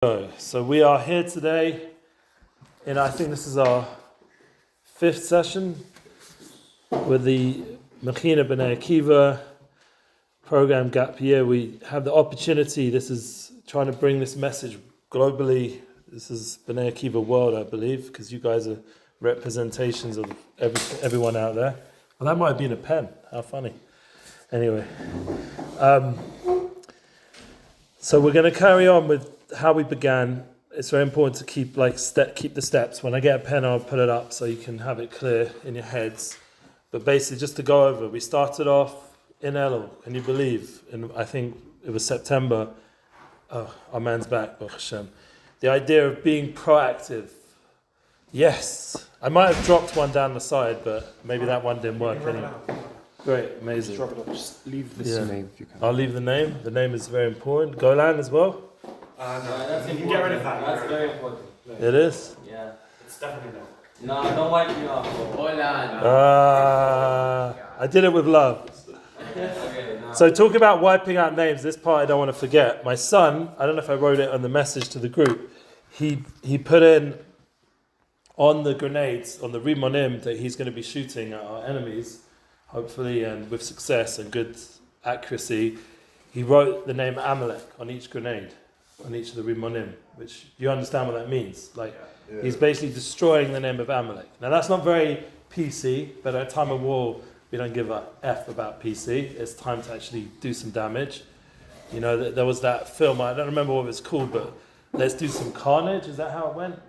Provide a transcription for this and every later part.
So we are here today, and I think this is our fifth session with the Mechina Bnei Akiva program Gap Year. We have the opportunity, this is trying to bring this message globally. This is Bnei Akiva world, I believe, because you guys are representations of everyone out there. Well, that might have been a pen. How funny. Anyway. So we're going to carry on with how we began. It's very important to keep the steps. When I get a pen, I'll put it up so you can have it clear in your heads. But basically, just to go over, we started off in Elul. Can you believe? And I think it was September. Oh, our man's back, Baruch Hashem. The idea of being proactive. Yes, I might have dropped one down the side, but maybe that one didn't work anyway. Great, amazing. Just leave this name if you can. I'll leave the name. The name is very important. Golan as well. No, that's you can get rid of that. That's very important. It is? Yeah. It's definitely No, don't wipe me off. I did it with love. Okay, no. So talk about wiping out names. This part I don't want to forget. My son, I don't know if I wrote it on the message to the group, he put in on the grenades, on the rimonim that he's going to be shooting at our enemies, hopefully, and with success and good accuracy, he wrote the name Amalek on each grenade, on each of the rimonim, which you understand what that means. He's basically destroying the name of Amalek. Now that's not very PC, but at a time of war, we don't give a F about PC. It's time to actually do some damage. You know, there was that film, I don't remember what it was called, but let's do some carnage. Is that how it went?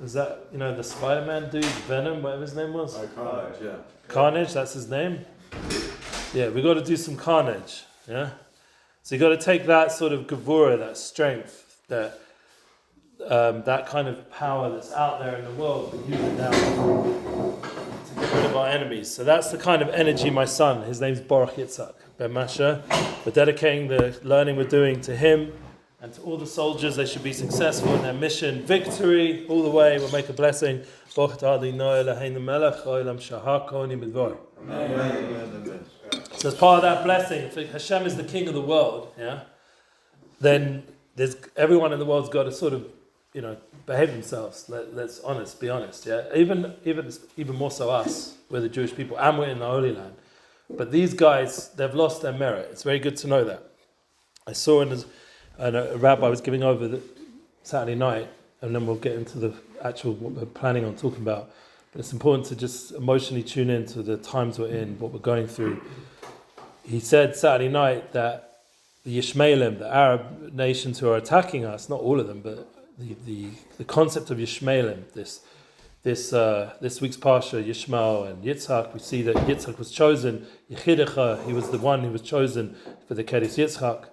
Is that, the Spider-Man dude, Venom, whatever his name was? Carnage, yeah. Carnage, that's his name? Yeah, we got to do some carnage, yeah? So you got to take that sort of gevura, that strength, that kind of power that's out there in the world, but use it now to get rid of our enemies. So that's the kind of energy my son, his name's Boruch Yitzchak, Ben Masha. We're dedicating the learning we're doing to him and to all the soldiers. They should be successful in their mission. Victory all the way. We'll make a blessing. So as part of that blessing, if Hashem is the king of the world, then there's everyone in the world's got to sort of, behave themselves. Let's be honest, Even more so us, we're the Jewish people, and we're in the Holy Land. But these guys, they've lost their merit. It's very good to know that. I saw a rabbi was giving over the Saturday night, and then we'll get into the actual what we're planning on talking about. But it's important to just emotionally tune in to the times we're in, what we're going through. He said Saturday night that the Yishmaelim, the Arab nations who are attacking us, not all of them, but the concept of Yishmaelim, this week's Parsha, Yishmael and Yitzchak, we see that Yitzchak was chosen, Yechidecha, he was the one who was chosen for the Keres Yitzchak.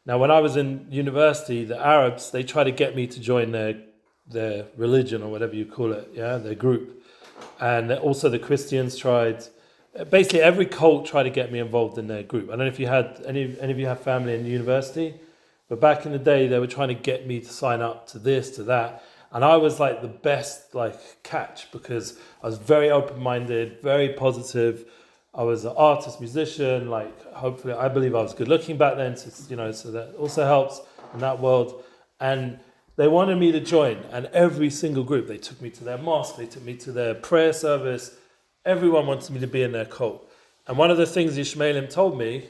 Now, when I was in university, the Arabs, they tried to get me to join their religion, or whatever you call it, their group. And also the Christians tried, basically every cult tried to get me involved in their group. I don't know if you had, any of you have family in the university, but back in the day, they were trying to get me to sign up to this, to that. And I was like the best catch, because I was very open-minded, very positive. I was an artist, musician, hopefully, I believe I was good looking back then, so that also helps in that world. And they wanted me to join, and every single group, they took me to their mosque, they took me to their prayer service, everyone wanted me to be in their cult. And one of the things the Yishmaelim told me,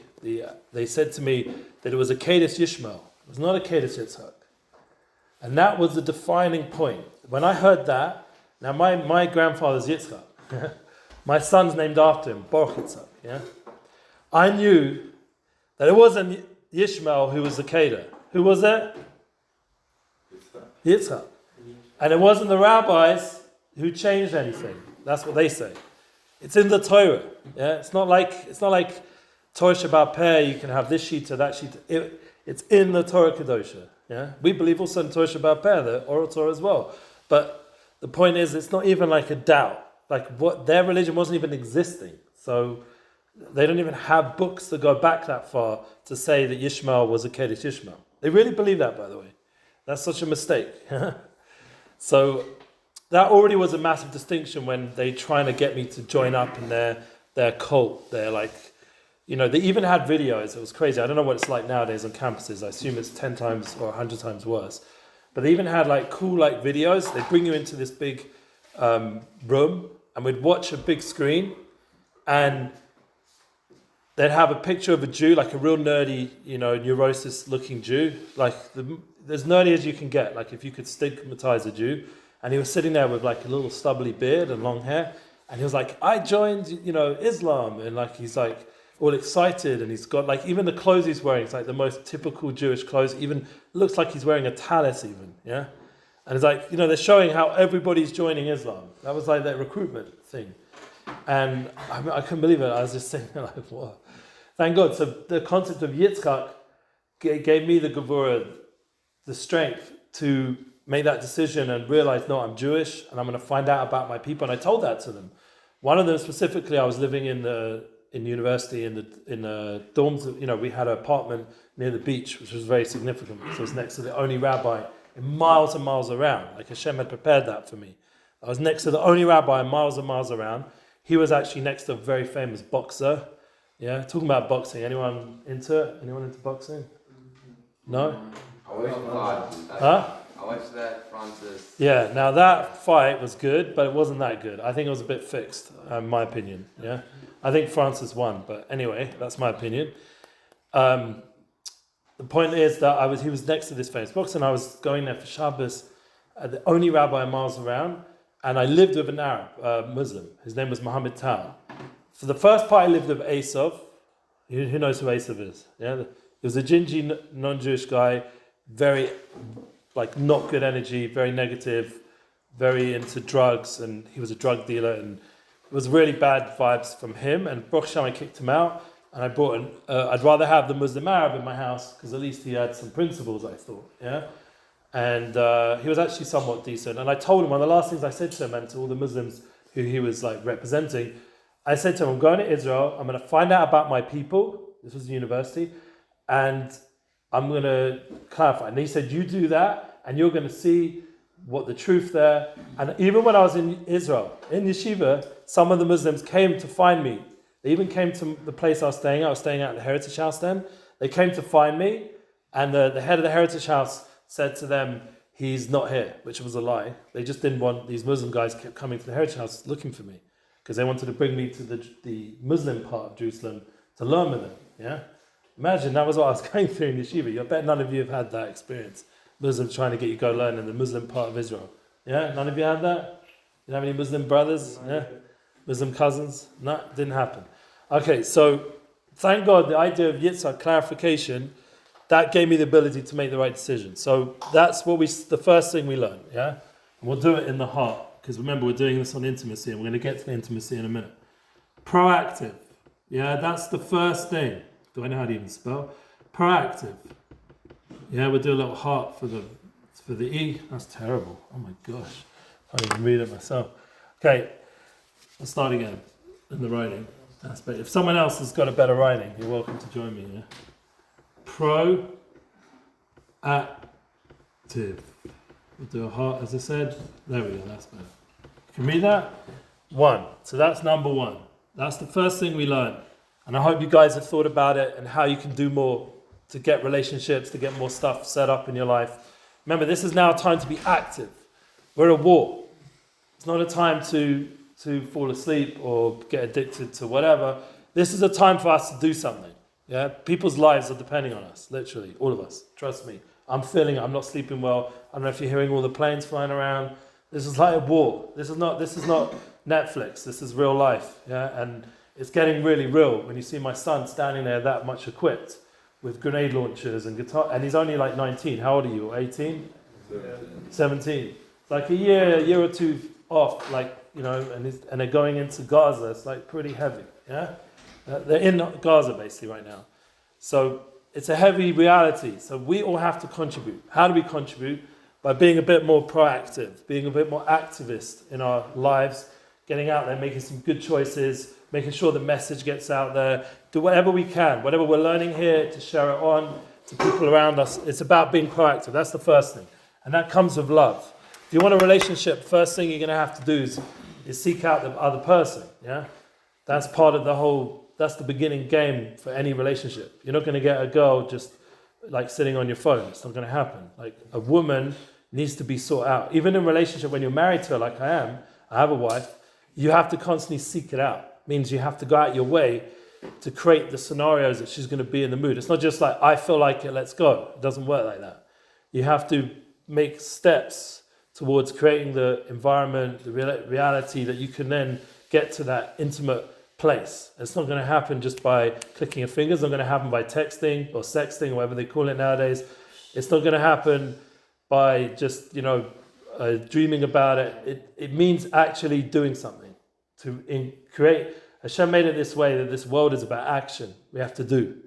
they said to me that it was a Kedes Yishmael, it was not a Kedes Yitzchak. And that was the defining point. When I heard that, now my grandfather's Yitzchak, my son's named after him, Boruch Yitzchak, I knew that it wasn't Yishmael who was the Kedah. Who was that? Yitzchak. And it wasn't the rabbis who changed anything. That's what they say. It's in the Torah. It's not like Torah Shabbat Peh, you can have this sheet or that sheet. It's in the Torah Kedosha. We believe also in Torah Shabbat Peh, the oral Torah as well. But the point is, it's not even like a doubt. What their religion wasn't even existing. So they don't even have books that go back that far to say that Yishmael was a Kedesh Yishmael. They really believe that, by the way. That's such a mistake. So that already was a massive distinction when they trying to get me to join up in their cult. They're they even had videos. It was crazy. I don't know what it's like nowadays on campuses. I assume it's 10 times or 100 times worse. But they even had like cool like videos. They bring you into this big room, and we'd watch a big screen, and they'd have a picture of a Jew, like a real nerdy, neurosis-looking Jew, like as nerdy as you can get. Like if you could stigmatize a Jew, and he was sitting there with like a little stubbly beard and long hair, and he was like, "I joined, Islam," and like he's like all excited, and he's got like even the clothes he's wearing, it's like the most typical Jewish clothes. Even looks like he's wearing a tallis, even, yeah. And it's like they're showing how everybody's joining Islam. That was like that recruitment thing, and I couldn't believe it. I was just saying like, "What?" Thank God. So the concept of Yitzchak gave me the gevurah, the strength to make that decision and realize, no, I'm Jewish and I'm going to find out about my people. And I told that to them. One of them specifically, I was living in university in the dorms. We had an apartment near the beach, which was very significant. So it was next to the only rabbi in miles and miles around. Like Hashem had prepared that for me. I was next to the only rabbi miles and miles around. He was actually next to a very famous boxer. Yeah, talking about boxing. Anyone into it? Anyone into boxing? No? I wish not. Huh? I watched that, Francis. Yeah, now that fight was good, but it wasn't that good. I think it was a bit fixed, in my opinion. Yeah, I think Francis won, but anyway, that's my opinion. The point is that he was next to this famous boxer, and I was going there for Shabbos, the only rabbi miles around, and I lived with an Arab, Muslim. His name was Muhammad Tal. For the first part, I lived with Esav. Who knows who Esav is? Yeah, he was a gingy, non-Jewish guy, very, like, not good energy, very negative, very into drugs, and he was a drug dealer, and it was really bad vibes from him. And Baruch Hashem, I kicked him out, and I brought I'd rather have the Muslim Arab in my house because at least he had some principles, I thought. Yeah, and he was actually somewhat decent. And I told him, one of the last things I said to him and to all the Muslims who he was like representing, I said to him, I'm going to Israel, I'm going to find out about my people, this was the university, and I'm going to clarify. And he said, you do that, and you're going to see what the truth there. And even when I was in Israel, in yeshiva, some of the Muslims came to find me. They even came to the place I was staying at. I was staying at the Heritage House then. They came to find me, and the head of the Heritage House said to them, he's not here, which was a lie. They just didn't want, these Muslim guys kept coming to the Heritage House looking for me, because they wanted to bring me to the Muslim part of Jerusalem to learn with them. Yeah, imagine that was what I was going through in yeshiva. I bet none of you have had that experience. Muslims trying to get you to go learn in the Muslim part of Israel. Yeah, none of you had that. You have any Muslim brothers? Yeah, Muslim cousins? No, didn't happen. Okay, so thank God the idea of Yitzchak, clarification, that gave me the ability to make the right decision. So that's the first thing we learned. Yeah, and we'll do it in the heart. Because remember, we're doing this on intimacy, and we're going to get to the intimacy in a minute. Proactive. Yeah, that's the first thing. Do I know how to even spell? Proactive. Yeah, we'll do a little heart for the E. That's terrible. Oh my gosh. I can't even read it myself. Okay, let's start again in the writing aspect. If someone else has got a better writing, you're welcome to join me. Yeah? Proactive. We'll do a heart, as I said. There we go, that's better. You can read that? 1. So that's number 1. That's the first thing we learned. And I hope you guys have thought about it and how you can do more to get relationships, to get more stuff set up in your life. Remember, this is now a time to be active. We're at a war. It's not a time to fall asleep or get addicted to whatever. This is a time for us to do something. Yeah, people's lives are depending on us, literally, all of us. Trust me. I'm feeling it. I'm not sleeping well. I don't know if you're hearing all the planes flying around. This is like a war. This is not Netflix. This is real life. Yeah, and it's getting really real when you see my son standing there that much equipped with grenade launchers and guitar, and he's only like 19. How old are you? 18? 17. It's like a year or two off, like, and they're going into Gaza. It's like pretty heavy. Yeah, they're in Gaza basically right now. So it's a heavy reality. So we all have to contribute. How do we contribute? By being a bit more proactive, being a bit more activist in our lives, getting out there, making some good choices, making sure the message gets out there. Do whatever we can, whatever we're learning here, to share it on to people around us. It's about being proactive. That's the first thing. And that comes with love. If you want a relationship, first thing you're going to have to do is seek out the other person. Yeah, that's part of that's the beginning game for any relationship. You're not going to get a girl just like sitting on your phone. It's not going to happen. Like a woman, needs to be sought out. Even in relationship, when you're married to her, like I am, I have a wife, you have to constantly seek it out. It means you have to go out your way to create the scenarios that she's going to be in the mood. It's not just like, I feel like it, let's go. It doesn't work like that. You have to make steps towards creating the environment, the reality that you can then get to that intimate place. It's not going to happen just by clicking your fingers. It's not going to happen by texting or sexting or whatever they call it nowadays. It's not going to happen by just, dreaming about it. It means actually doing something. To create, Hashem made it this way that this world is about action. We have to do.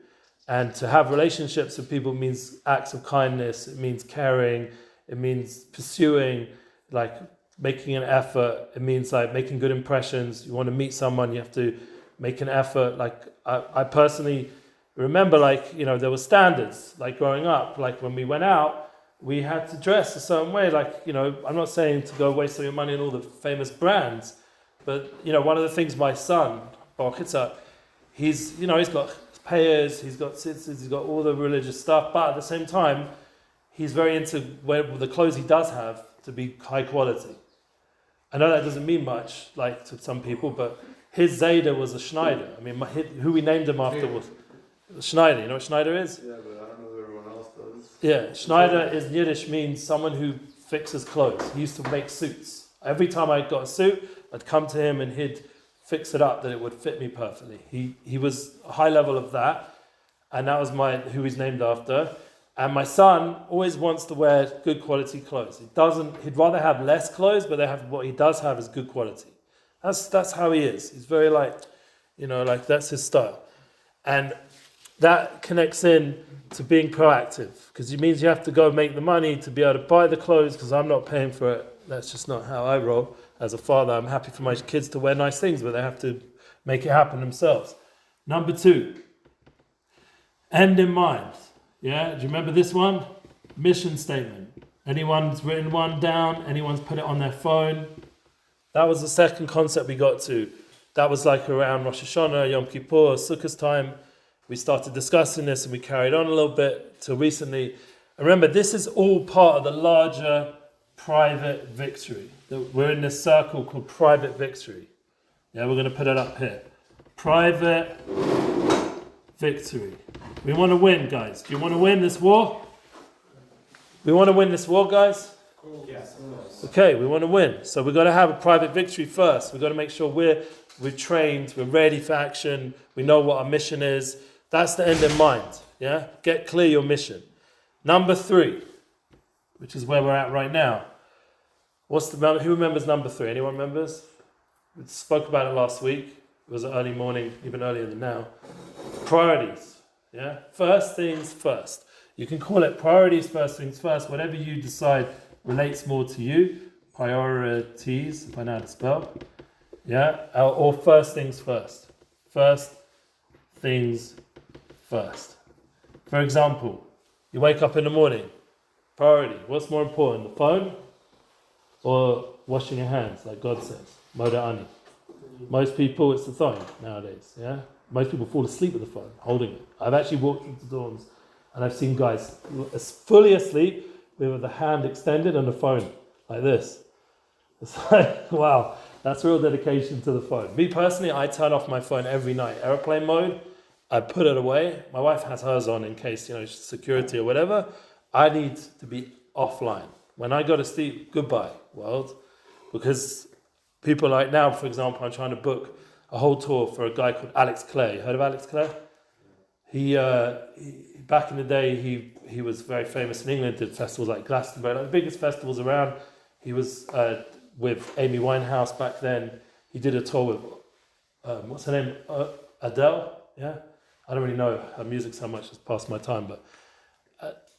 And to have relationships with people means acts of kindness. It means caring. It means pursuing, like making an effort. It means like making good impressions. You want to meet someone, you have to make an effort. Like I personally remember, there were standards. Like growing up, like when we went out, we had to dress a certain way. Like, I'm not saying to go waste all your money on all the famous brands, but one of the things my son, Boruch, he's got payers, he's got tzitzis, he's got all the religious stuff, but at the same time, he's very into the clothes he does have to be high quality. I know that doesn't mean much, like to some people, but his Zayda was a Schneider. I mean, who we named him after was Schneider. You know what Schneider is? Yeah, but I don't know if everyone else does. Yeah, Schneider in Yiddish means someone who fixes clothes. He used to make suits. Every time I got a suit, I'd come to him and he'd fix it up that it would fit me perfectly. He was a high level of that, and that was who he's named after. And my son always wants to wear good quality clothes. He'd rather have less clothes, but what he does have is good quality. That's how he is. He's very that's his style. And that connects in to being proactive, because it means you have to go make the money to be able to buy the clothes, because I'm not paying for it. That's just not how I roll. As a father, I'm happy for my kids to wear nice things, but they have to make it happen themselves. Number 2, end in mind. Yeah, do you remember this one? Mission statement. Anyone's written one down? Anyone's put it on their phone? That was the second concept we got to. That was like around Rosh Hashanah, Yom Kippur, Sukkot time. We started discussing this and we carried on a little bit till recently. And remember, this is all part of the larger private victory. We're in this circle called private victory. Yeah, we're going to put it up here. Private victory. We want to win, guys. Do you want to win this war? We want to win this war, guys? Yes. Okay, we want to win. So we've got to have a private victory first. We've got to make sure we're trained, we're ready for action, we know what our mission is. That's the end in mind. Yeah? Get clear your mission. Number 3, which is where we're at right now. Who remembers number 3? Anyone remembers? We spoke about it last week. It was an early morning, even earlier than now. Priorities. Yeah? First things first. You can call it priorities, first things first, whatever you decide relates more to you. Priorities, if I know how to spell. Yeah? Or first things first. First things first. For example, you wake up in the morning. Priority. What's more important, the phone or washing your hands, like God says? Moda'ani. Most people, it's the phone nowadays. Yeah? Most people fall asleep with the phone, holding it. I've actually walked into dorms and I've seen guys fully asleep with the hand extended and the phone like this. It's like, wow, that's real dedication to the phone. Me personally, I turn off my phone every night. Airplane mode, I put it away. My wife has hers on in case, security or whatever. I need to be offline. When I go to sleep, goodbye, world. Because people like now, for example, I'm trying to book a whole tour for a guy called Alex Clare. You heard of Alex Clare? He back in the day, he was very famous in England, did festivals like Glastonbury, like the biggest festivals around. He was with Amy Winehouse back then. He did a tour with, what's her name? Adele, yeah? I don't really know her music so much, it's past my time, but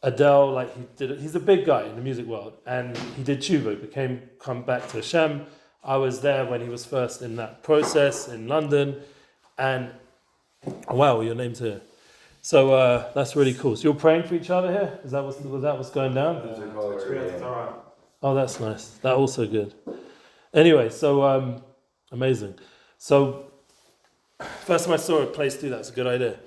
Adele, he's a big guy in the music world, and he did Tshuva, come back to Hashem. I was there when he was first in that process in London, and wow, your name's here. So that's really cool. So you're praying for each other here? Was that what's going down? Oh, that's nice. That also good. Anyway, so amazing. So first time I saw a place do that, it's a good idea.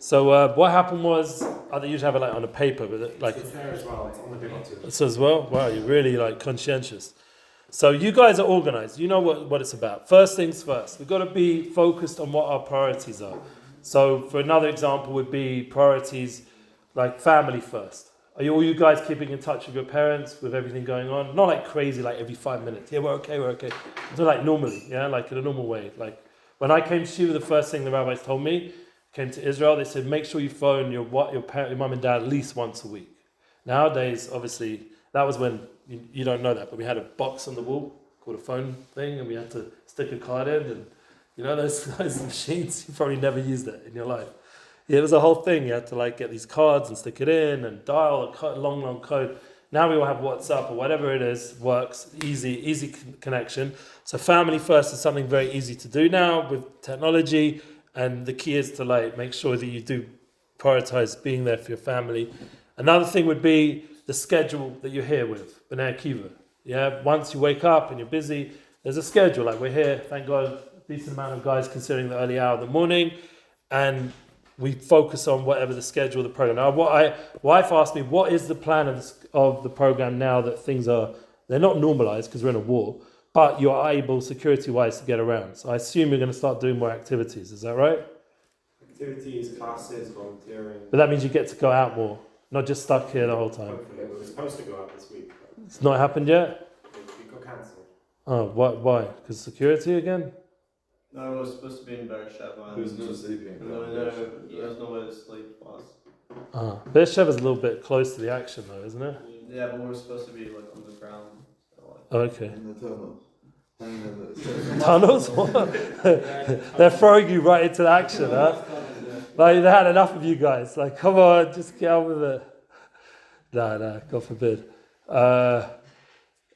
So what happened was, they usually have it like on a paper, but like It's there as well. It's on the big one too. so as well. Wow, you're really like conscientious. So you guys are organized. You know what it's about. First things first. We've got to be focused on what our priorities are. So for another example would be priorities like family first. Are you all you guys keeping in touch with your parents with everything going on? Not like crazy, like every 5 minutes. Yeah, we're okay. So like normally, yeah, like in a normal way. Like when I came to Shiva, the first thing the rabbis told me, came to Israel, they said make sure you phone your mum and dad at least once a week. Nowadays, obviously, that was when you don't know that, but we had a box on the wall called a phone thing, and we had to stick a card in, and you know those machines. You probably never used that in your life. Yeah, it was a whole thing. You had to like get these cards and stick it in and dial a long code. Now we all have WhatsApp or whatever it is, works, easy connection. So family first is something very easy to do now with technology, and the key is to like make sure that you do prioritize being there for your family. Another thing would be the schedule that you're here with, Bnei Akiva. Yeah, once you wake up and you're busy, there's a schedule. Like we're here, thank God, a decent amount of guys considering the early hour of the morning, and we focus on whatever the schedule of the program. Now, wife asked me, what is the plan of the program now that things they're not normalized because we're in a war, but you're able, security-wise, to get around. So I assume you're going to start doing more activities. Is that right? Activities, classes, volunteering. But that means you get to go out more, not just stuck here the whole time. Hopefully, we were supposed to go out this week, but It's not happened yet? it got cancelled. Oh, why? Because security again? No, it was supposed to be in Beersheba. There's no sleeping. There's nowhere to sleep for us. Beersheba is a little bit close to the action though, isn't it? Yeah, but we're supposed to be like on the ground. So, like, Oh, okay. In the tunnel. Hanging in the Tunnels? What? They're throwing you right into the action, huh? Like they had enough of you guys. Like, come on, just get on with it. No, God forbid.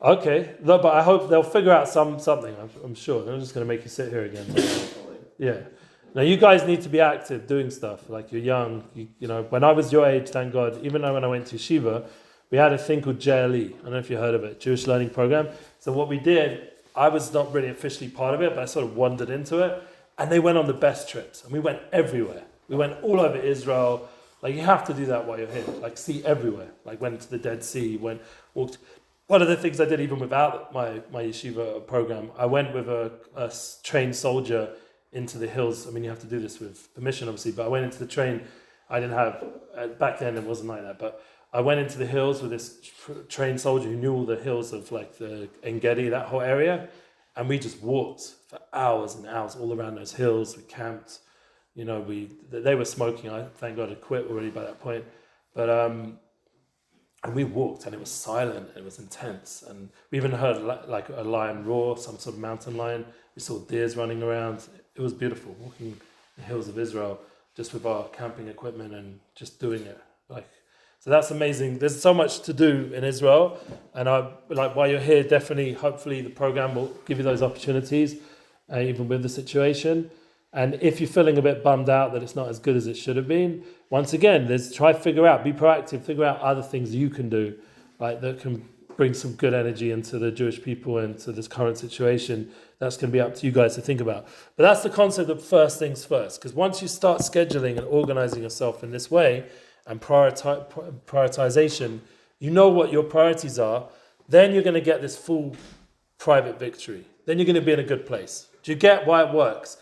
Okay, no, but I hope they'll figure out something. I'm sure they're just going to make you sit here again. Yeah. Now you guys need to be active, doing stuff. Like you're young. You know, when I was your age, thank God. Even though when I went to Yeshiva, we had a thing called JLE. I don't know if you heard of it, Jewish Learning Program. So what we did, I was not really officially part of it, but I sort of wandered into it. And they went on the best trips, and we went everywhere. We went all over Israel. Like you have to do that while you're here. Like see everywhere. Like went to the Dead Sea. Walked. One of the things I did even without my yeshiva program, I went with a trained soldier into the hills. I mean, you have to do this with permission, obviously, but I went into the train. I didn't have, back then it wasn't like that, but I went into the hills with this trained soldier who knew all the hills of like the En-Gedi, that whole area, and we just walked for hours and hours all around those hills. We camped, you know, they were smoking. I thank God had quit already by that point, but and we walked, and it was silent, and it was intense, and we even heard like a lion roar, some sort of mountain lion. We saw deers running around. It was beautiful, walking the hills of Israel just with our camping equipment and just doing it. Like, so that's amazing. There's so much to do in Israel, and while you're here, definitely, hopefully, the program will give you those opportunities, even with the situation. And if you're feeling a bit bummed out that it's not as good as it should have been, once again, try to figure out, be proactive, figure out other things you can do, like that can bring some good energy into the Jewish people and to this current situation. That's going to be up to you guys to think about. But that's the concept of first things first, because once you start scheduling and organizing yourself in this way and prioritization, you know what your priorities are, then you're going to get this full private victory. Then you're going to be in a good place. Do you get why it works?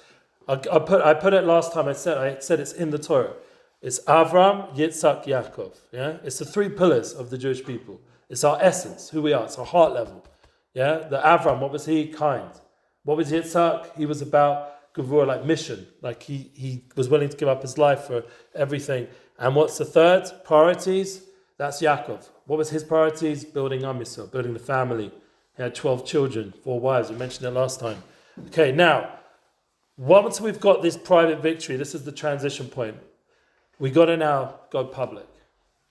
I put it last time. I said it's in the Torah. It's Avram, Yitzchak, Yaakov. Yeah, it's the three pillars of the Jewish people. It's our essence, who we are. It's our heart level. Yeah, the Avram, what was he? Kind. What was Yitzchak? He was about Gevurah, like mission. Like he was willing to give up his life for everything. And what's the third? Priorities. That's Yaakov. What was his priorities? Building Am Yisrael, building the family. He had 12 children, 4 wives. We mentioned it last time. Okay, now. Once we've got this private victory, this is the transition point. We got to now go public.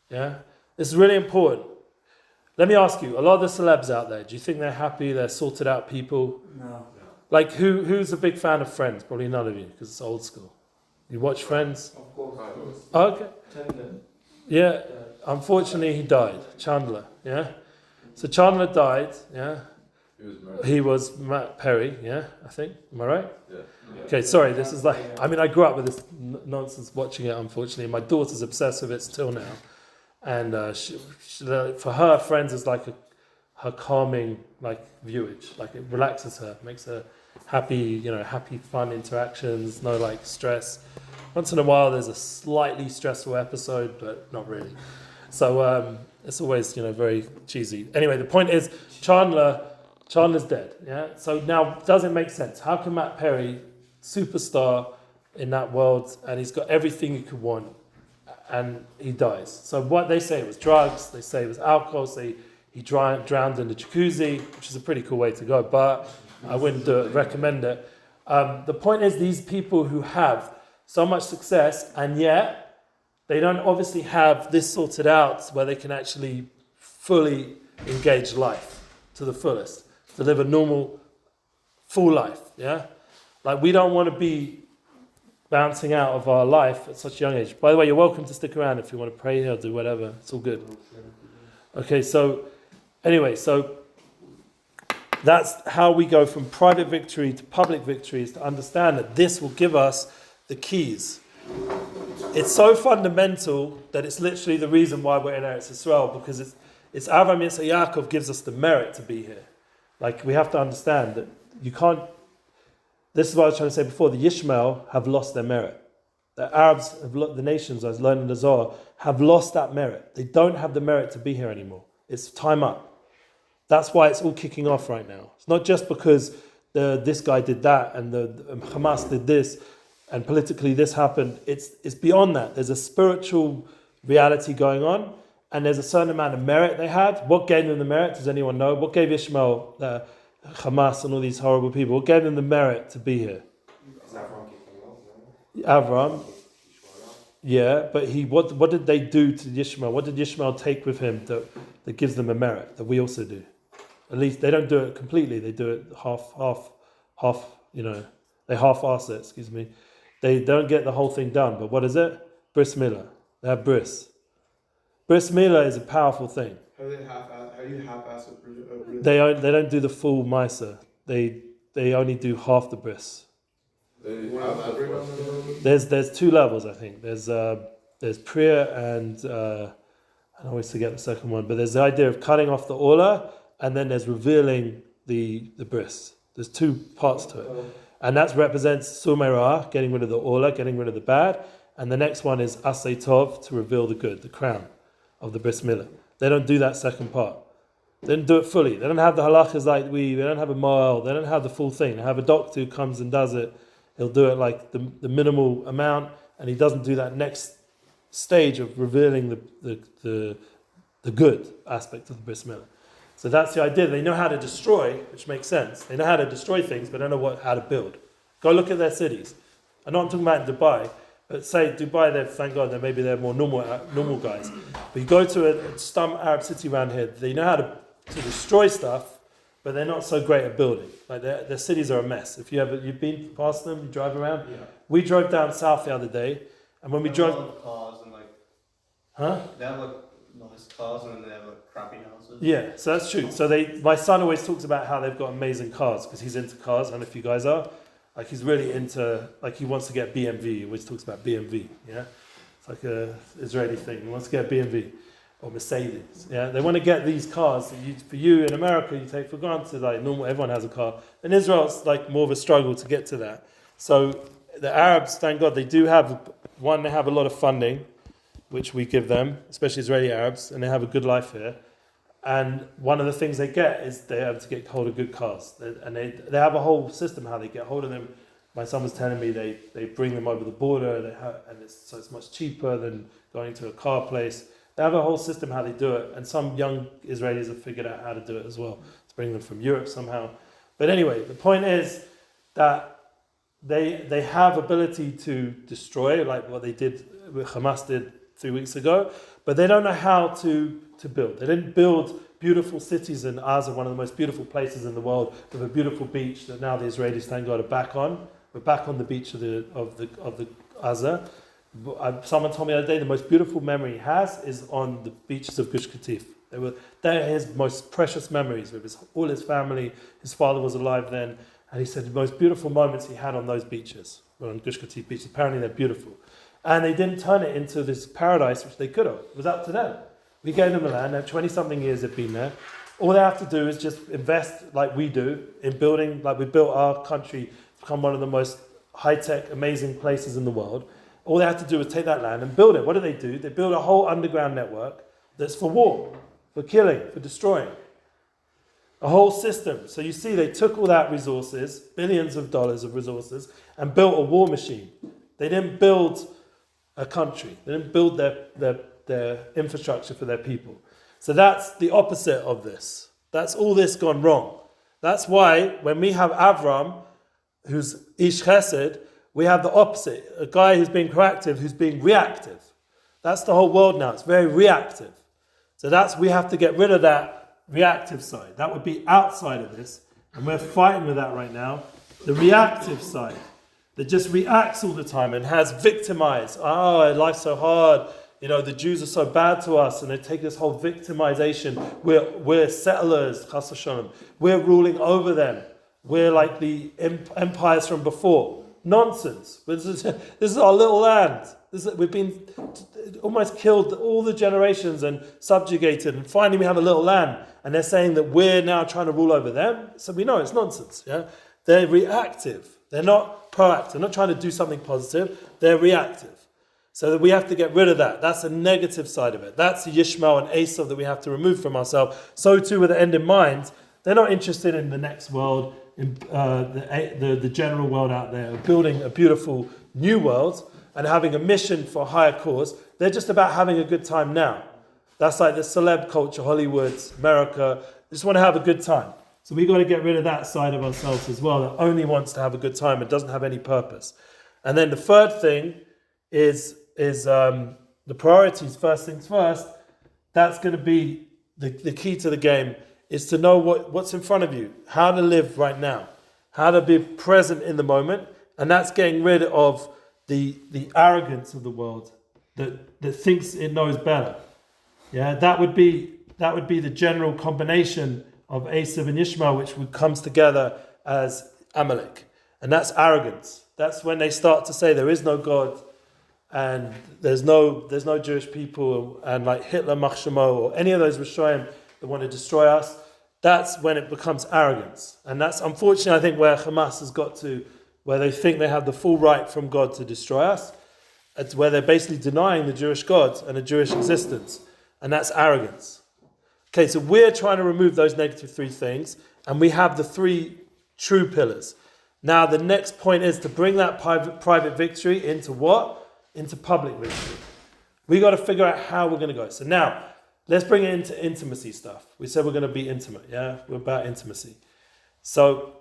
Yeah? This is really important. Let me ask you, a lot of the celebs out there, do you think they're happy, they're sorted out people? no. Like, who's a big fan of Friends? Probably none of you, because it's old school. You watch Friends? Of course. Oh, okay. Chandler. Yeah. Unfortunately, he died. Chandler. Yeah? So Chandler died. Yeah? He was married. He was Matt Perry, yeah, I think. Am I right? Yeah. Okay, sorry, this is like, I mean, I grew up with this nonsense watching it, unfortunately. My daughter's obsessed with it still now. And for her, Friends is like her calming, like, viewage. Like, it relaxes her, makes her happy, happy, fun interactions, no, like, stress. Once in a while, there's a slightly stressful episode, but not really. So it's always, very cheesy. Anyway, the point is, Chandler's dead, yeah? So now, does it make sense? How can Matt Perry, superstar in that world, and he's got everything you could want, and he dies? So what they say it was drugs, they say it was alcohol, say he drowned in the jacuzzi, which is a pretty cool way to go, but I wouldn't recommend it. The point is, these people who have so much success, and yet they don't obviously have this sorted out where they can actually fully engage life to the fullest, to live a normal, full life, yeah? Like, we don't want to be bouncing out of our life at such a young age. By the way, you're welcome to stick around if you want to pray or do whatever. It's all good. Okay, so anyway, so that's how we go from private victory to public victories, to understand that this will give us the keys. It's so fundamental that it's literally the reason why we're in Eretz Yisrael, because it's Avraham, Yitzchak, Yaakov gives us the merit to be here. Like, we have to understand that you can't. This is what I was trying to say before. The Yishmael have lost their merit. The Arabs, the nations, as learned in the Zohar, have lost that merit. They don't have the merit to be here anymore. It's time up. That's why it's all kicking off right now. It's not just because this guy did that and the Hamas did this and politically this happened. It's beyond that. There's a spiritual reality going on, and there's a certain amount of merit they had. What gave them the merit? Does anyone know? What gave Ishmael, Hamas and all these horrible people, what gave them the merit to be here? Avram. Yeah, but what did they do to Yishmael? What did Yishmael take with him that gives them a merit that we also do? At least they don't do it completely. They do it half. They half-ass it. They don't get the whole thing done. But what is it? Bris Milah. They have bris. Bris Milah is a powerful thing. How do you half-ass a bris? They don't do the full Misa. They only do half the bris. There's two levels, I think. There's Priya and I always forget the second one. But there's the idea of cutting off the Ola, and then there's revealing the bris. There's two parts to it. And that represents Sumeirah, getting rid of the Ola, getting rid of the bad. And the next one is Asay Tov, to reveal the good, the crown of the Bris Milah. They don't do that second part. They don't do it fully. They don't have the halachas like we. They don't have a mile. They don't have the full thing. They have a doctor who comes and does it. He'll do it like the minimal amount, and he doesn't do that next stage of revealing the good aspect of the Bris Milah. So that's the idea. They know how to destroy, which makes sense. They know how to destroy things, but don't know how to build. Go look at their cities. I know I'm talking about Dubai, but say Dubai, thank God, maybe they're more normal guys. But you go to a stum Arab city around here, they know how to destroy stuff, but they're not so great at building. Like their cities are a mess. If you've been past them, you drive around. Yeah. We drove down south the other day, and when we drove, cars and huh? they have like nice cars and then they have like crappy houses. Yeah, so that's true. So my son always talks about how they've got amazing cars because he's into cars. I don't know if you guys are. Like he's really into, like he wants to get BMW. He always talks about BMW. Yeah, it's like a Israeli thing. He wants to get BMW or Mercedes. Yeah, they want to get these cars that for you in America you take for granted. Like normal, everyone has a car. In Israel, it's like more of a struggle to get to that. So the Arabs, thank God, they do have one. They have a lot of funding, which we give them, especially Israeli Arabs, and they have a good life here. And one of the things they get is they're able to get hold of good cars. They have a whole system how they get hold of them. My son was telling me they bring them over the border, so it's much cheaper than going to a car place. They have a whole system how they do it, and some young Israelis have figured out how to do it as well, to bring them from Europe somehow. But anyway, the point is that they have ability to destroy, like what they did, what Hamas did 3 weeks ago, but they don't know how to build. They didn't build beautiful cities in Gaza, one of the most beautiful places in the world, with a beautiful beach that now the Israelis, thank God, are back on. We're back on the beach of the Gaza. Someone told me the other day the most beautiful memory he has is on the beaches of Gush Katif. They're his most precious memories with all his family. His father was alive then, and he said the most beautiful moments he had on those beaches, on Gush Katif beaches. Apparently they're beautiful. And they didn't turn it into this paradise, which they could have. It was up to them. We gave them the land, and 20-something years they've been there. All they have to do is just invest like we do in building, like we built our country to become one of the most high-tech, amazing places in the world. All they have to do is take that land and build it. What do? They build a whole underground network that's for war, for killing, for destroying. A whole system. So you see, they took all that resources, billions of dollars of resources, and built a war machine. They didn't build a country. They didn't build their infrastructure for their people. So that's the opposite of this. That's all this gone wrong. That's why when we have Avram, who's Ish Chesed, we have the opposite. A guy who's being proactive, who's being reactive. That's the whole world now. It's very reactive. So we have to get rid of that reactive side. That would be outside of this. And we're fighting with that right now. The reactive side that just reacts all the time and has victimized. Oh, life's so hard. The Jews are so bad to us, and they take this whole victimization. We're settlers, chas v'shalom. We're ruling over them. We're like the empires from before. Nonsense. This is our little land. We've been almost killed all the generations and subjugated, and finally we have a little land. And they're saying that we're now trying to rule over them. So we know it's nonsense. Yeah, they're reactive. They're not proactive. They're not trying to do something positive. They're reactive. So that we have to get rid of that. That's a negative side of it. That's the Yishmael and Esav that we have to remove from ourselves. So too with the end in mind. They're not interested in the next world, in the general world out there, building a beautiful new world and having a mission for a higher cause. They're just about having a good time now. That's like the celeb culture, Hollywood, America. They just want to have a good time. So we've got to get rid of that side of ourselves as well, that only wants to have a good time and doesn't have any purpose. And then the third thing is the priorities. First things first. That's going to be the key to the game, is to know what's in front of you, how to live right now, how to be present in the moment, and that's getting rid of the arrogance of the world that thinks it knows better. Yeah, that would be the general combination of Esav and Ishmael, which comes together as Amalek, and that's arrogance. That's when they start to say there is no God, and there's no Jewish people, and like Hitler, Machshamo, or any of those Rishoyim that want to destroy us. That's when it becomes arrogance, and that's unfortunately, I think, where Hamas has got to, where they think they have the full right from God to destroy us. It's where they're basically denying the Jewish God and a Jewish existence, and that's arrogance. Okay, so we're trying to remove those negative three things, and we have the three true pillars. Now, the next point is to bring that private victory into what? Into public victory. We got to figure out how we're going to go. So now, let's bring it into intimacy stuff. We said we're going to be intimate, yeah? We're about intimacy. So,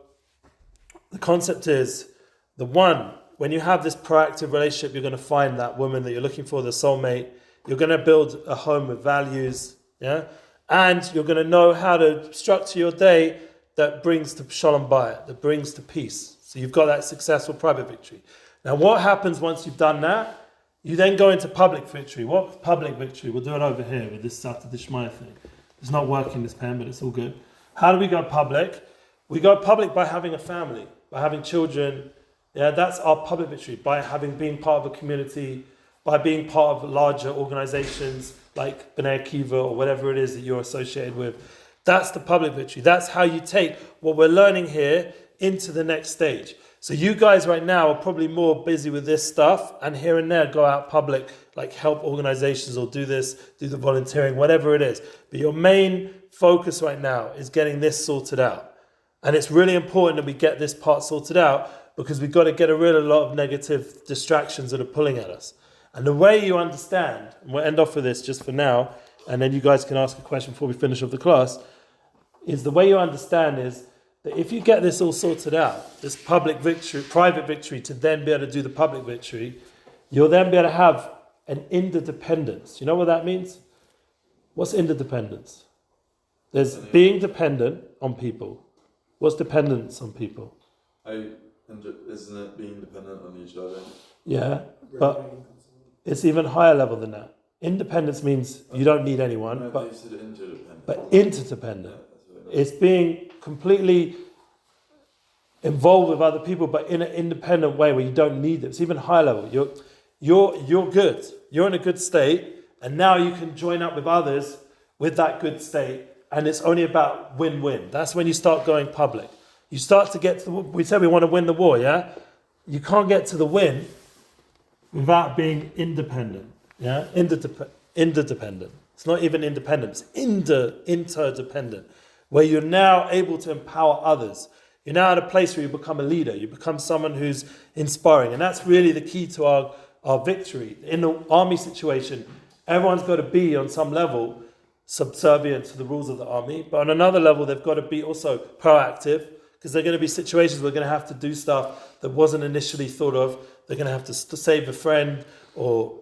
the concept is, when you have this proactive relationship, you're going to find that woman that you're looking for, the soulmate. You're going to build a home with values, yeah? And you're going to know how to structure your day that brings to shalom bayit, that brings to peace. So you've got that successful private victory. Now what happens once you've done that? You then go into public victory. What public victory? We'll do it over here with this Sata Dishmaya thing. It's not working, this pen, but it's all good. How do we go public? We go public by having a family, by having children. Yeah, that's our public victory, by being part of a community, by being part of larger organizations like Bnei Akiva or whatever it is that you're associated with. That's the public victory. That's how you take what we're learning here into the next stage. So you guys right now are probably more busy with this stuff, and here and there go out public, like help organizations or do this, do the volunteering, whatever it is. But your main focus right now is getting this sorted out. And it's really important that we get this part sorted out, because we've got to get rid of a lot of negative distractions that are pulling at us. And the way you understand, and we'll end off with this just for now, and then you guys can ask a question before we finish off the class, is the way you understand is that if you get this all sorted out, this public victory, private victory, to then be able to do the public victory, you'll then be able to have an interdependence. You know what that means? What's interdependence? There's being dependent on people. What's dependence on people? Isn't it being dependent on each other? Yeah, but it's even higher level than that. Independence means you don't need anyone, No, but they said interdependent. interdependent. Yeah, that's what I meant. It's being completely involved with other people, but in an independent way where you don't need them. It's even high level. You're good. You're in a good state, and now you can join up with others with that good state, and it's only about win-win. That's when you start going public. You start to get to, we said we want to win the war, yeah? You can't get to the win without being independent, yeah? Interdependent. It's not even independent, it's interdependent, where you're now able to empower others. You're now at a place where you become a leader, you become someone who's inspiring, and that's really the key to our victory. In the army situation, everyone's got to be on some level subservient to the rules of the army, but on another level they've got to be also proactive, because there are going to be situations where they're going to have to do stuff that wasn't initially thought of. They're going to have to save a friend, or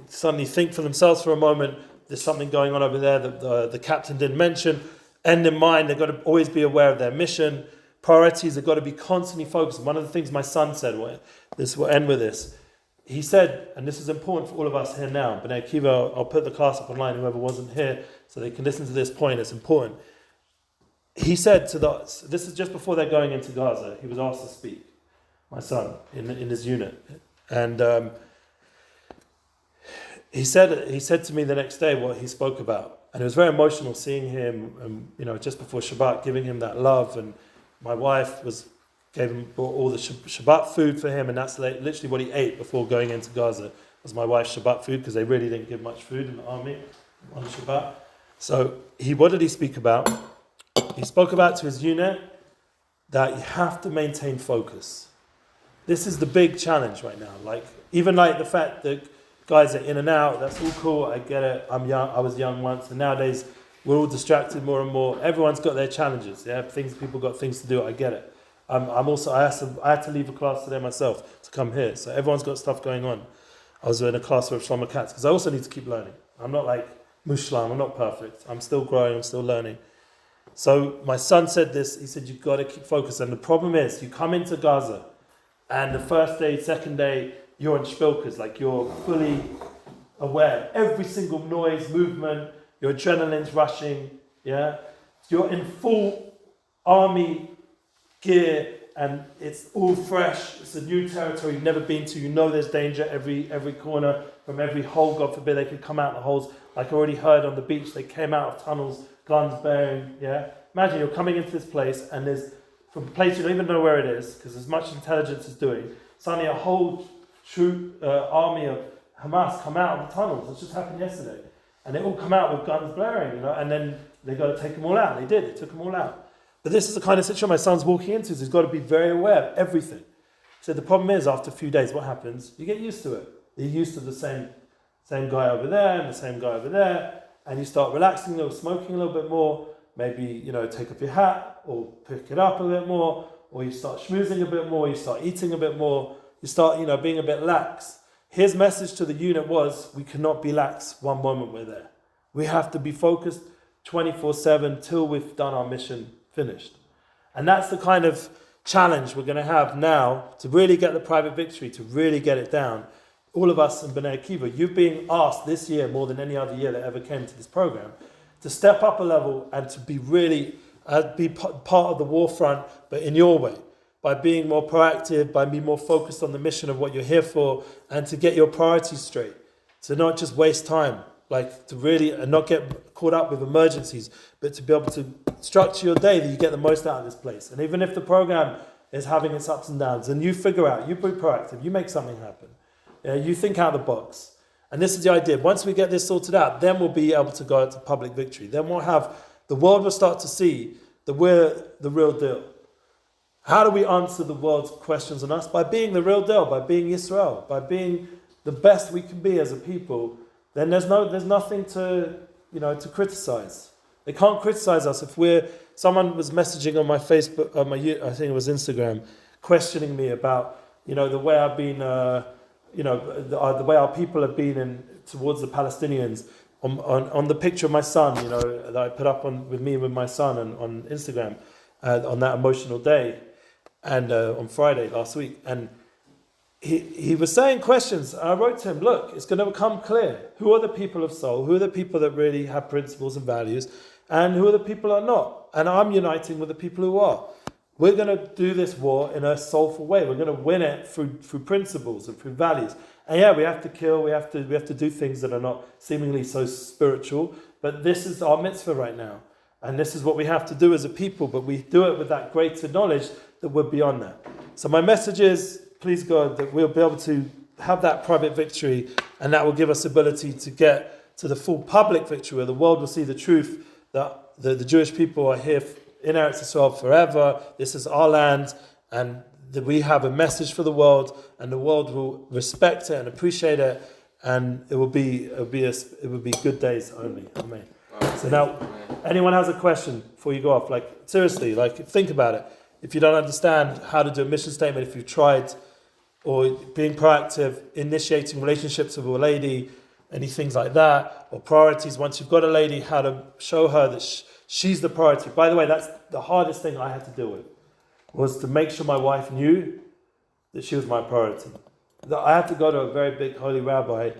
suddenly think for themselves for a moment. There's something going on over there that the captain didn't mention. End in mind, they've got to always be aware of their mission. Priorities have got to be constantly focused. One of the things my son said, this will end with this. He said, and this is important for all of us here now, Bnei Akiva, I'll put the class up online, whoever wasn't here, so they can listen to this point, it's important. He said this is just before they're going into Gaza, he was asked to speak, my son, in his unit. And he said to me the next day what he spoke about. And it was very emotional seeing him, just before Shabbat, giving him that love. And my wife brought all the Shabbat food for him, and that's literally what he ate before going into Gaza, was my wife's Shabbat food, because they really didn't give much food in the army on Shabbat. So what did he speak about? He spoke about to his unit that you have to maintain focus. This is the big challenge right now. Even the fact that guys are in and out, that's all cool, I get it, I'm young, I was young once, and nowadays we're all distracted more and more. Everyone's got their challenges, yeah, people got things to do, I get it. I had to leave a class today myself to come here, so everyone's got stuff going on. I was in a class with Shlomo Katz, because I also need to keep learning. I'm not like Mushlam, I'm not perfect, I'm still growing, I'm still learning. So my son said this, he said, you've got to keep focused, and the problem is, you come into Gaza, and the first day, second day, you're in shpilkas, you're fully aware. Every single noise, movement, your adrenaline's rushing, yeah? You're in full army gear, and it's all fresh. It's a new territory you've never been to. You know there's danger every corner, from every hole, God forbid, they could come out the holes. Like I already heard on the beach, they came out of tunnels, guns bearing, yeah? Imagine you're coming into this place, and there's, from a place you don't even know where it is, because as much intelligence is doing, suddenly a whole troop army of Hamas come out of the tunnels. This just happened yesterday. And they all come out with guns blaring, and then they got to take them all out. They did, they took them all out. But this is the kind of situation my son's walking into, so he's got to be very aware of everything. So the problem is, after a few days, what happens? You get used to it. You're used to the same guy over there and the same guy over there, and you start relaxing a little, smoking a little bit more, maybe, take off your hat, or pick it up a bit more, or you start schmoozing a bit more, you start eating a bit more, you start, being a bit lax. His message to the unit was, we cannot be lax one moment we're there. We have to be focused 24/7 till we've done our mission finished. And that's the kind of challenge we're going to have now to really get the private victory, to really get it down. All of us in Bnei Akiva, you've been asked this year more than any other year that ever came to this program, to step up a level and to be really, be part of the war front, but in your way. By being more proactive, by being more focused on the mission of what you're here for, and to get your priorities straight. To not just waste time, to really, and not get caught up with emergencies, but to be able to structure your day that you get the most out of this place. And even if the program is having its ups and downs, and you figure out, you be proactive, you make something happen. You think out of the box. And this is the idea. Once we get this sorted out, then we'll be able to go into public victory. Then the world will start to see that we're the real deal. How do we answer the world's questions on us? By being the real deal, by being Yisrael, by being the best we can be as a people. Then there's nothing to criticize. They can't criticize us if someone was messaging on my Facebook, I think it was Instagram, questioning me about, the way I've been, the way our people have been towards the Palestinians. On the picture of my son, that I put up with me with my son on Instagram, on that emotional day. And on Friday last week, and he was saying questions. And I wrote to him, look, it's going to become clear. Who are the people of soul? Who are the people that really have principles and values? And who are the people that are not? And I'm uniting with the people who are. We're going to do this war in a soulful way. We're going to win it through principles and through values. And yeah, we have to kill. We have to do things that are not seemingly so spiritual. But this is our mitzvah right now, and this is what we have to do as a people. But we do it with that greater knowledge that we're beyond that. So my message is, please God, that we'll be able to have that private victory, and that will give us ability to get to the full public victory, where the world will see the truth that the Jewish people are here in Eretz Yisrael forever. This is our land, and that we have a message for the world, and the world will respect it and appreciate it, and it will be good days only. Amen. So now, anyone has a question before you go off? Like seriously, like think about it. If you don't understand how to do a mission statement, if you've tried, or being proactive, initiating relationships with a lady, any things like that, or priorities. Once you've got a lady, how to show her that she's the priority. By the way, that's the hardest thing I had to deal with, was to make sure my wife knew that she was my priority. That I had to go to a very big holy rabbi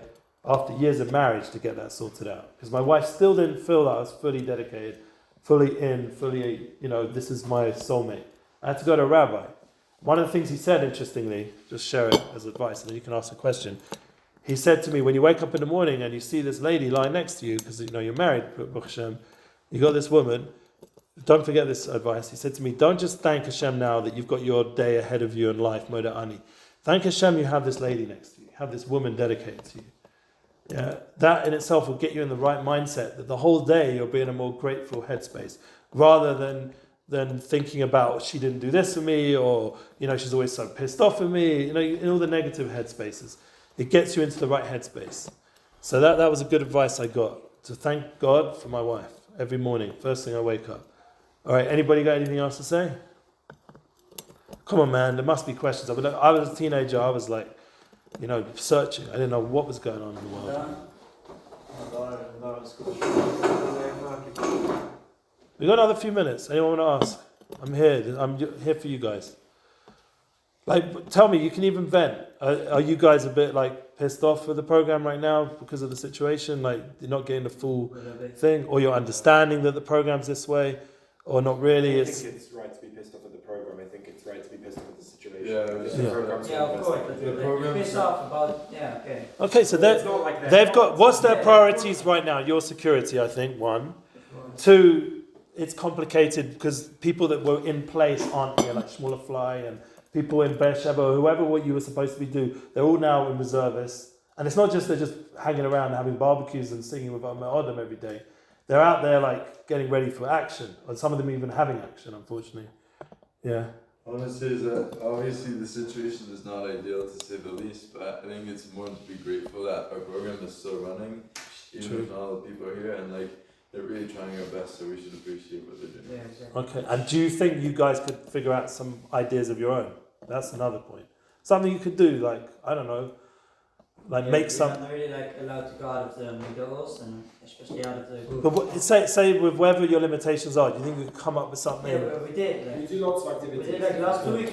after years of marriage to get that sorted out, because my wife still didn't feel that I was fully dedicated, fully, this is my soulmate. I had to go to a rabbi. One of the things he said, interestingly, just share it as advice, and then you can ask a question. He said to me, when you wake up in the morning and you see this lady lying next to you, because you're married, Baruch Hashem, you got this woman, don't forget this advice. He said to me, don't just thank Hashem now that you've got your day ahead of you in life, Moda Ani. Thank Hashem you have this lady next to you, have this woman dedicated to you. Yeah, that in itself will get you in the right mindset, that the whole day you'll be in a more grateful headspace, rather than thinking about, she didn't do this for me, or she's always so pissed off at me, in all the negative headspaces. It gets you into the right headspace. So that was a good advice I got, to thank God for my wife every morning, first thing I wake up. All right, anybody got anything else to say? Come on, man, there must be questions. I was a teenager, I was like, searching. I didn't know what was going on in the world. We got another few minutes. Anyone want to ask? I'm here. I'm here for you guys. Like, tell me, you can even vent. Are you guys a bit pissed off with the program right now because of the situation? Like, you're not getting the full thing, or you're understanding that the program's this way, or not really? I think it's right to be pissed off at the program. I think it's right to be pissed off at the situation. Yeah, of course. The program pissed off about, okay. Okay, so they've got, what's their priorities right now? Your security, I think, one. Two, it's complicated because people that were in place aren't here, like Shmuel Fly and people in Beersheba, or whoever what you were supposed to be do, they're all now in reservists. And it's not just they're just hanging around having barbecues and singing with Odom every day. They're out there getting ready for action, or some of them even having action, unfortunately. Yeah. I want to say is that obviously the situation is not ideal to say the least, but I think it's more to be grateful that our program is still running, even if not all the people are here, and they're really trying our best, so we should appreciate what they're doing. Yeah, exactly. Okay, and do you think you guys could figure out some ideas of your own? That's another point. Something you could do, I don't know, make some. We're not really allowed to go out of the middles, and especially out of the group. But say with whatever your limitations are, do you think we could come up with something? Yeah, we did. We do lots of activities. We did last 2 weeks.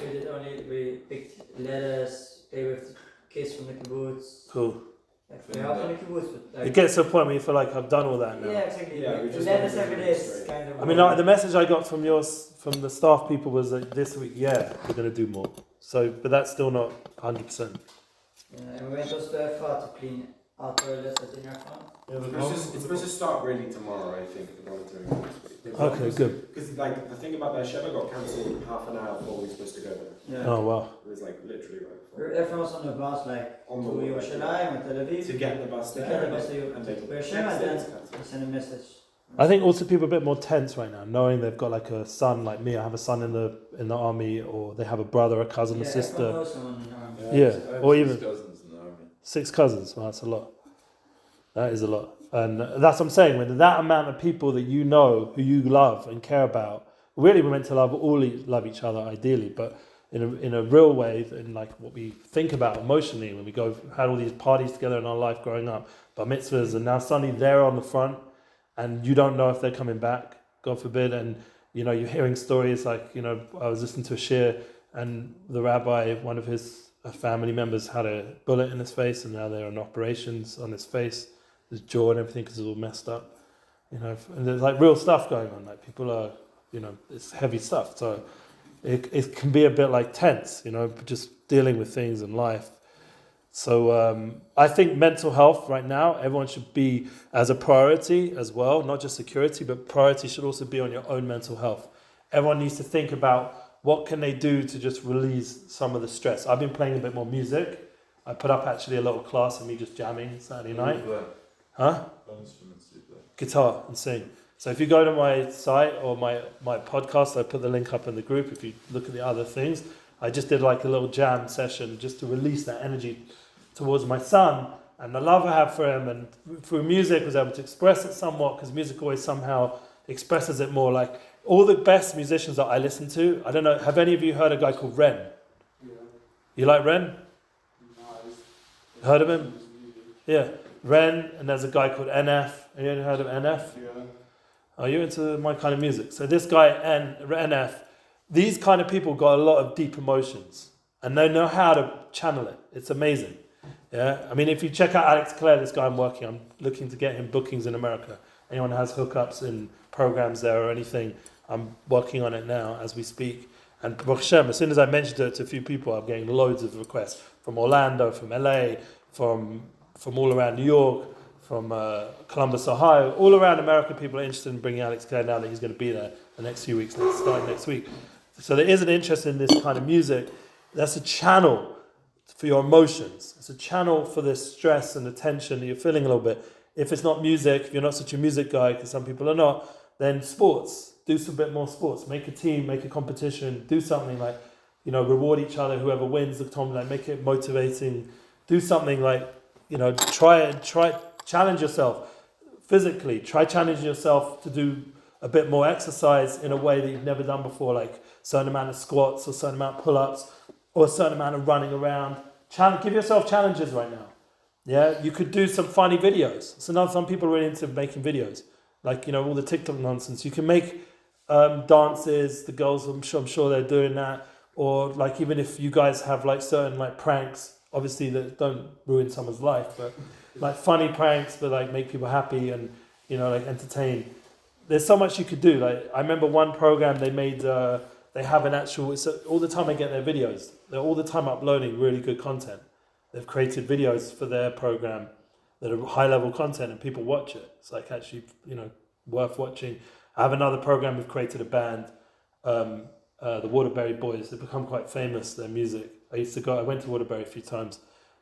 We picked letters, play with kids from the kibbutz. Cool. We help from the kibbutz, but it gets to a point where you feel like I've done all that now. Yeah, exactly. Yeah, we just letters don't every make day it is straight. kind of. I mean, the message I got from the staff people was that this week, we're going to do more. So, but that's still not 100%. Yeah, and we went also to FA to clean our toilets at dinner farm. It's supposed to start really tomorrow, I think, the volunteering this week. Okay, good. Because the thing about Beersheba got cancelled half an hour before we were supposed to go there. Yeah. Oh, wow. It was literally right before. Everyone was on the bus On to the way. Yerushalayim or Tel Aviv. To get the bus To there. get the bus to and take Beersheba, and then send a message. I think also people are a bit more tense right now, knowing they've got a son like me. I have a son in the army, or they have a brother, a cousin, a sister. Everyone knows someone in the army. Yeah, or even 6 cousins in the army. 6 cousins. Well, that's a lot. That is a lot, and that's what I'm saying. When that amount of people that you know, who you love and care about, really we're meant to love each other ideally, but in a real way, in what we think about emotionally when we had all these parties together in our life growing up, bar mitzvahs, and now suddenly they're on the front, and you don't know if they're coming back, God forbid, and you're hearing stories I was listening to a shir, and the rabbi, one of his family members had a bullet in his face, and now they're on operations on his face, his jaw and everything, because it's all messed up. You know, and there's like real stuff going on. Like people are, you know, it's heavy stuff. So it can be a bit like tense, you know, just dealing with things in life. So I think mental health right now, everyone should be as a priority as well, not just security, but priority should also be on your own mental health. Everyone needs to think about what can they do to just release some of the stress. I've been playing a bit more music. I put up actually a little class of me just jamming Saturday night. Huh? Guitar and sing. So if you go to my site or my podcast, I put the link up in the group. If you look at the other things, I just did like a little jam session just to release that energy towards my son and the love I have for him. And through music, I was able to express it somewhat, because music always somehow expresses it more. Like all the best musicians that I listen to, I don't know, have any of you heard a guy called Ren? Yeah. You like Ren? Nice. Heard of him? Yeah. Ren, and there's a guy called NF. Have you ever heard of NF? Yeah. Are you into my kind of music? So this guy, NF, these kind of people got a lot of deep emotions, and they know how to channel it. It's amazing. Yeah, I mean, if you check out Alex Clare, this guy I'm looking to get him bookings in America. Anyone has hookups in programs there or anything, I'm working on it now as we speak. And Baruch Hashem, as soon as I mentioned it to a few people, I'm getting loads of requests from Orlando, from LA, from all around New York, from Columbus, Ohio, all around America. People are interested in bringing Alex Clare now that he's going to be there the next few weeks, starting next week. So there is an interest in this kind of music. That's a channel for your emotions. It's a channel for this stress and the tension that you're feeling a little bit. If it's not music, if you're not such a music guy, because some people are not, then sports. Do some bit more sports. Make a team, make a competition, do something like, you know, reward each other, whoever wins the tournament, like make it motivating. Do something like, you know, try challenge yourself physically. Try challenging yourself to do a bit more exercise in a way that you've never done before, like a certain amount of squats or a certain amount of pull-ups or a certain amount of running around. Give yourself challenges right now. Yeah, you could do some funny videos. So now some people are really into making videos, like, you know, all the TikTok nonsense. You can make dances. The girls, I'm sure they're doing that. Or like, even if you guys have like certain like pranks, obviously that don't ruin someone's life, but like funny pranks, but like make people happy and, you know, like entertain. There's so much you could do. Like I remember one program they made. They have an actual. All the time I get their videos. They're all the time uploading really good content. They've created videos for their program that are high level content, and people watch it. It's like actually, you know, worth watching. I have another program. We've created a band, the Waterbury Boys. They've become quite famous. Their music. I went to Waterbury a few times,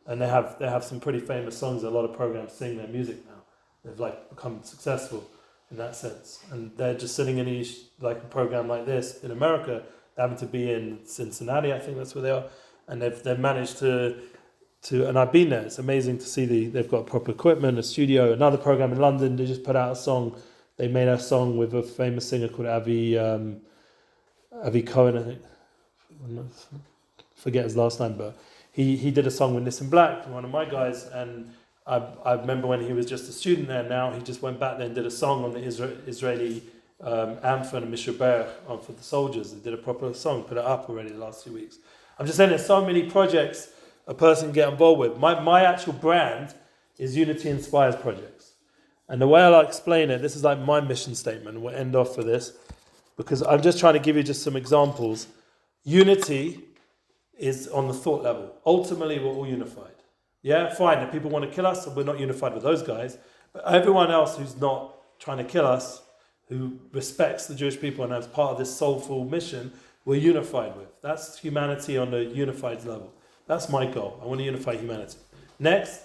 and they have some pretty famous songs. A lot of programs sing their music now. They've like become successful in that sense, and they're just sitting in like a program like this in America. They happen to be in Cincinnati, I think that's where they are, and they've managed to and I've been there. It's amazing to see they've got proper equipment, a studio. Another program in London, they just put out a song. They made a song with a famous singer called Avi Cohen, I think. Forget his last name, but he did a song with Nissan Black, one of my guys, and I remember when he was just a student there. Now he just went back there and did a song on the Israeli anthem and Mishaber for the soldiers. They did a proper song, put it up already the last few weeks. I'm just saying there's so many projects a person can get involved with. My actual brand is Unity Inspires Projects. And the way I'll explain it, this is like my mission statement. We'll end off with this, because I'm just trying to give you just some examples. Unity is on the thought level. Ultimately, we're all unified. Yeah, fine. If people want to kill us, we're not unified with those guys. But everyone else who's not trying to kill us, who respects the Jewish people and as part of this soulful mission, we're unified with. That's humanity on the unified level. That's my goal. I want to unify humanity. Next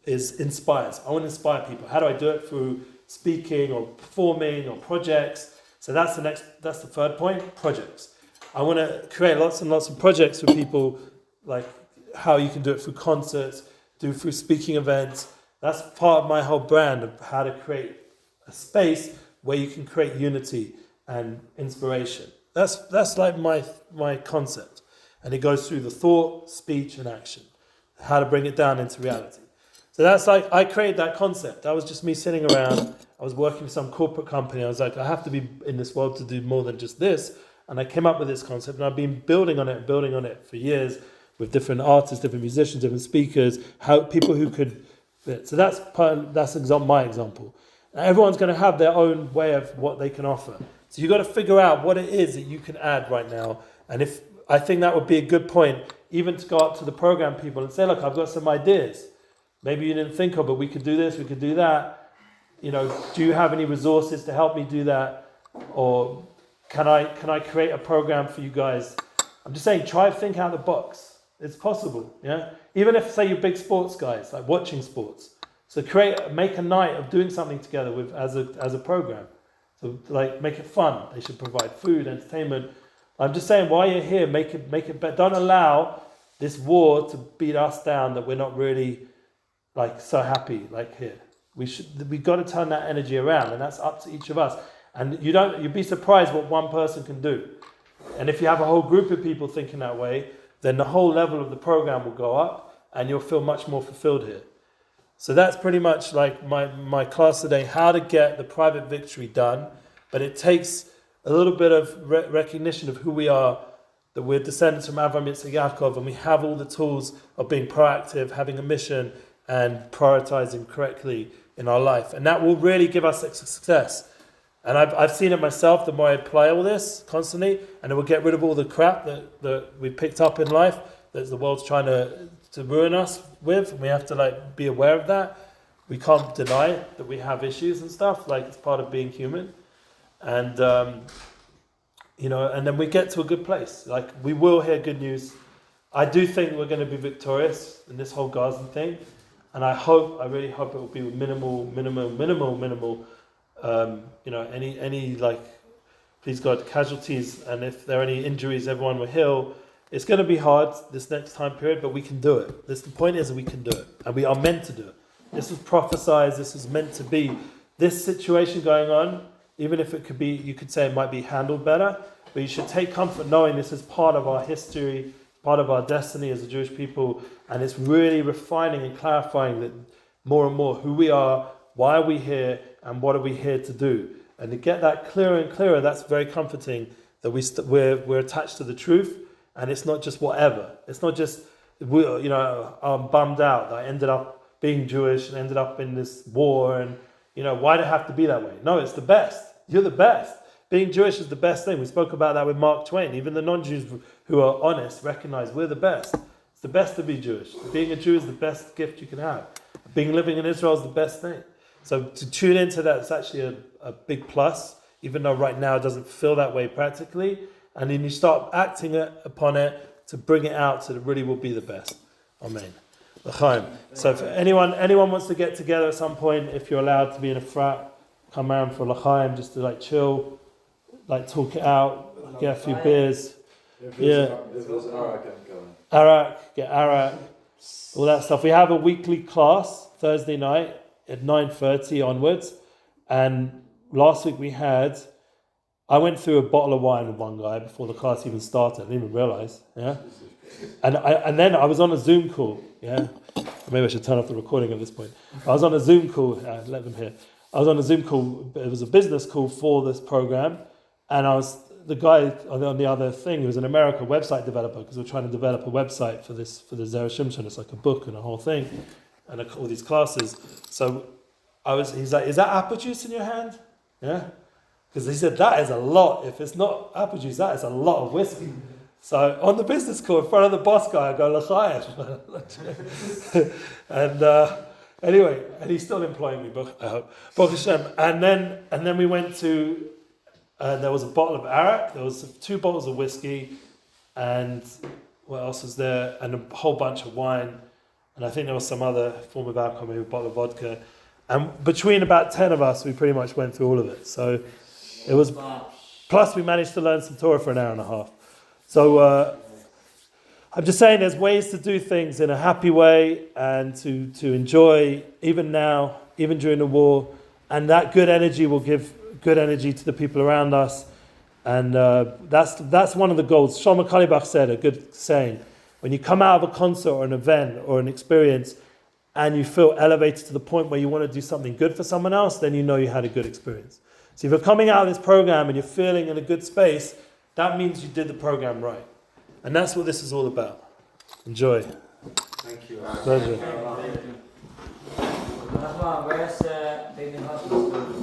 is inspires. I want to inspire people. How do I do it? Through speaking or performing or projects. So that's the third point, projects. I want to create lots and lots of projects for people, like how you can do it through concerts, through speaking events. That's part of my whole brand of how to create a space where you can create unity and inspiration. That's like my concept. And it goes through the thought, speech, and action. How to bring it down into reality. So that's like, I created that concept. That was just me sitting around. I was working for some corporate company. I was like, I have to be in this world to do more than just this. And I came up with this concept, and I've been building on it for years. with different artists, different musicians, different speakers, how people who could fit. So that's my example. Everyone's going to have their own way of what they can offer. So you've got to figure out what it is that you can add right now. And if I think that would be a good point, even to go up to the program people and say, look, I've got some ideas. Maybe you didn't think of, but we could do this, we could do that. You know, do you have any resources to help me do that? Or can I create a program for you guys? I'm just saying, try to think out of the box. It's possible, yeah? Even if, say, you're big sports guys, like watching sports. So make a night of doing something together with as a program. So like make it fun. They should provide food, entertainment. I'm just saying, while you're here, make it better. Don't allow this war to beat us down that we're not really like so happy like here. We've got to turn that energy around, and that's up to each of us. And you'd be surprised what one person can do. And if you have a whole group of people thinking that way, then the whole level of the program will go up, and you'll feel much more fulfilled here. So that's pretty much like my class today, how to get the private victory done. But it takes a little bit of recognition of who we are, that we're descendants from Avraham, Yitzchak, Yaakov, and we have all the tools of being proactive, having a mission, and prioritizing correctly in our life. And that will really give us success. And I've seen it myself, the more I apply all this constantly, and it will get rid of all the crap that we picked up in life, that the world's trying to ruin us with. And we have to be aware of that. We can't deny that we have issues and stuff, it's part of being human. And, and then we get to a good place. We will hear good news. I do think we're going to be victorious in this whole Gaza thing. And I really hope it will be with minimal, please God, casualties. And if there are any injuries, everyone will heal. It's going to be hard this next time period, but we can do it. The point is that we can do it. And we are meant to do it. This was prophesied. This is meant to be. This situation going on, even if it could be, you could say it might be handled better, but you should take comfort knowing this is part of our history, part of our destiny as a Jewish people, and it's really refining and clarifying that more and more who we are, why are we here, and what are we here to do. And to get that clearer and clearer, that's very comforting, that we're attached to the truth, and it's not just whatever. It's not just, I'm bummed out that I ended up being Jewish and ended up in this war, and why do it have to be that way? No, it's the best. You're the best. Being Jewish is the best thing. We spoke about that with Mark Twain. Even the non-Jews who are honest recognize we're the best. It's the best to be Jewish. Being a Jew is the best gift you can have. Living in Israel is the best thing. So to tune into that, it's actually a big plus, even though right now it doesn't feel that way practically. And then you start acting upon it to bring it out so that it really will be the best. Amen. L'chaim. So if anyone wants to get together at some point, if you're allowed to be in a frat, come around for L'chaim, just to chill, talk it out, get a few beers. If there's Arak, I'm coming. Arak, get Arak, all that stuff. We have a weekly class Thursday night at 9:30 onwards. And last week I went through a bottle of wine with one guy before the class even started. I didn't even realize. Yeah. And then I was on a Zoom call. Yeah. Maybe I should turn off the recording at this point. I was on a Zoom call. Let them hear. I was on a Zoom call. It was a business call for this program. And the guy on the other thing, who was an American website developer, because we're trying to develop a website for the Zera Shimshon. It's like a book and a whole thing, and all these classes. So he's like, "Is that apple juice in your hand?" Yeah, because he said that is a lot. If it's not apple juice, that is a lot of whiskey. So on the business call in front of the boss guy, I go L'chaim, and anyway, and he's still employing me, I hope. Baruch Hashem. And then we went to. There was a bottle of Arak, there was 2 bottles of whiskey, and what else was there? And a whole bunch of wine, and I think there was some other form of alcohol, maybe a bottle of vodka. And between about 10 of us, we pretty much went through all of it. So it was, plus we managed to learn some Torah for an hour and a half. So I'm just saying there's ways to do things in a happy way and to enjoy, even now, even during the war, and that good energy will give good energy to the people around us, and that's one of the goals. Shlomo Kalibach said a good saying: when you come out of a concert or an event or an experience, and you feel elevated to the point where you want to do something good for someone else, then you know you had a good experience. So if you're coming out of this program and you're feeling in a good space, that means you did the program right, and that's what this is all about. Enjoy. Thank you. Pleasure. Nachman, where's Bnei Akiva?